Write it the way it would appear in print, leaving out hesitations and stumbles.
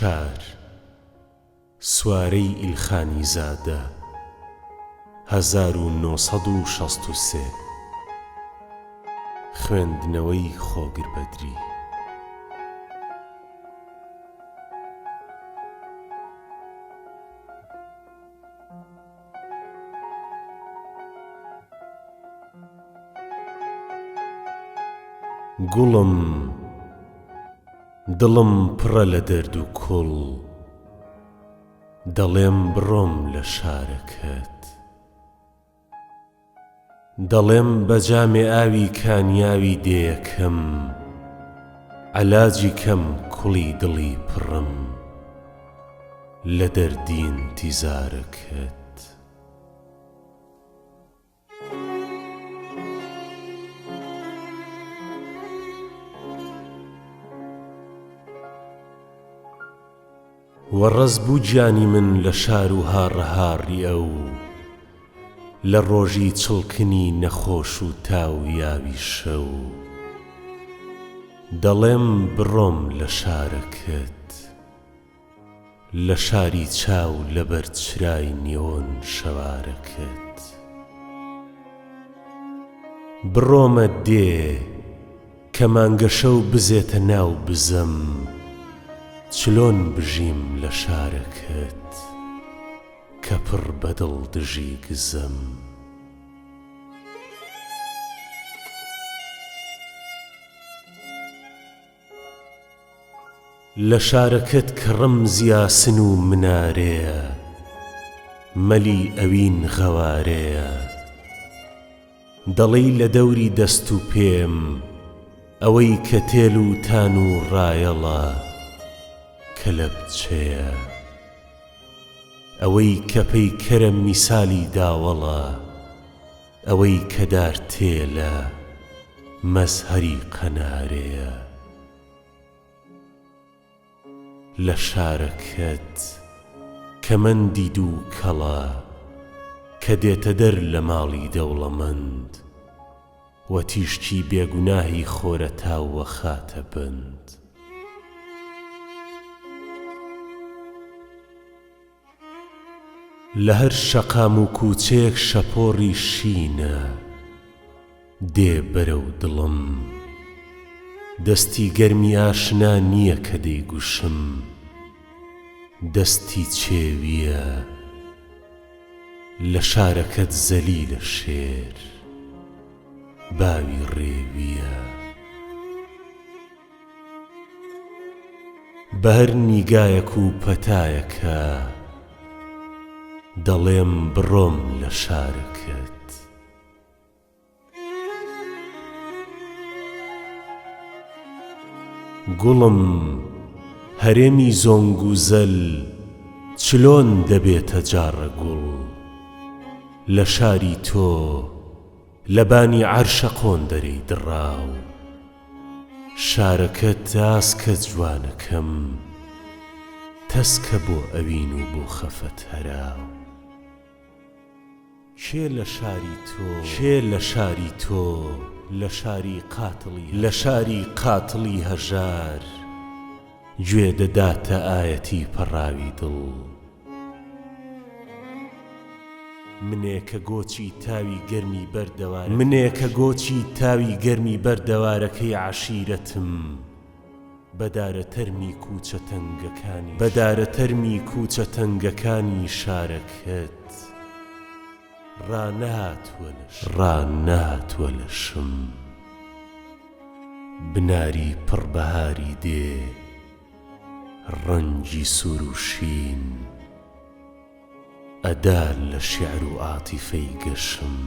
شار سوارەی ئیلخانی زادە 1963 خوێندنەوەی خۆگر بەدری. گوڵم دڵم پڕە لە دەرد و کوڵ، دەڵێم بڕۆم لە شارەکەت، دەڵێم بە جامێ ئاوی کانیاوی دێیەکەم، عەلاجی کەم کوڵی دڵی پڕم لە دەردی ئینتیزارەکەت. وەڕەس بوو گیانی من لە شار و هاڕەهاڕی ئەو، لە ڕۆژی چڵکنی نەخۆش و تاو یاوی شەو، دەڵێم بڕۆم لە شارەکەت، لە شاری چاو لەبەر چرای نیۆن شەوارەکەت. بڕۆمە دێ کە مانگە شەو بزێتە ناو بزەم، چلۆن بژیم لە شارەکەت کە پڕ بەدڵ دژی گزەم. لە شارەکەت کە ڕەمزی یاسن و منارەیە، مەلی ئەوین غەوارەیە، دەڵێی لە دەوری دەست و پێم ئەوەی کە تێل و تان و ڕایەڵە کە لە بچەیە، ئەوەی کە پەیکەرە میسالی داوەڵە، ئەوەی کە دار تێلە مەزهەری قەنارەیە. لە شارەکەت کەمەندی دوو کەڵە کە دێتە دەر لە ماڵی دەوڵەمەند، و تیشتی بێگوناهی خۆرە تاوە خاتە بند. لە هەر شەقام و کووچەیەک شەپۆڕی شینە دێ بەرەو دڵم، دەستی گەرمی ئاشنا نییە کە دەیگوشم، دەستی چێویە لە شارەکەت زەلیلە شێر باوی ڕێویە. بە هەر نیگایەک و پەتایەکە دەڵێم بڕۆم لە شارەکەت. گوڵم هەرێمی زۆنگ و زەل چلۆن دەبێتە جاڕە گوڵ، لە شاری تۆ لە بانی عەرشە قۆندەرەی دڕاو، شارەکەت ئاسکە جوانەکەم تەسکە بۆ ئەوین و بۆ خەفەت هەراو. کێ لە شاری تۆ، کێ لە شاری تۆ، لە شاری قاتڵی هەژار گوێ دەداتە ئایەتی پەڕاوی دڵ. منێ کە گۆچی تاوی بەردەوارەکەی عەشیرەتم، بەدارە تەرمی کووچە تەنگەکانی شارەکەت ڕانەهاتووە لەشم. بناری پڕبەهاری دێ ڕەنگی سوور و شین، ئەدا لە شیعر و عاتیفەی گەشم.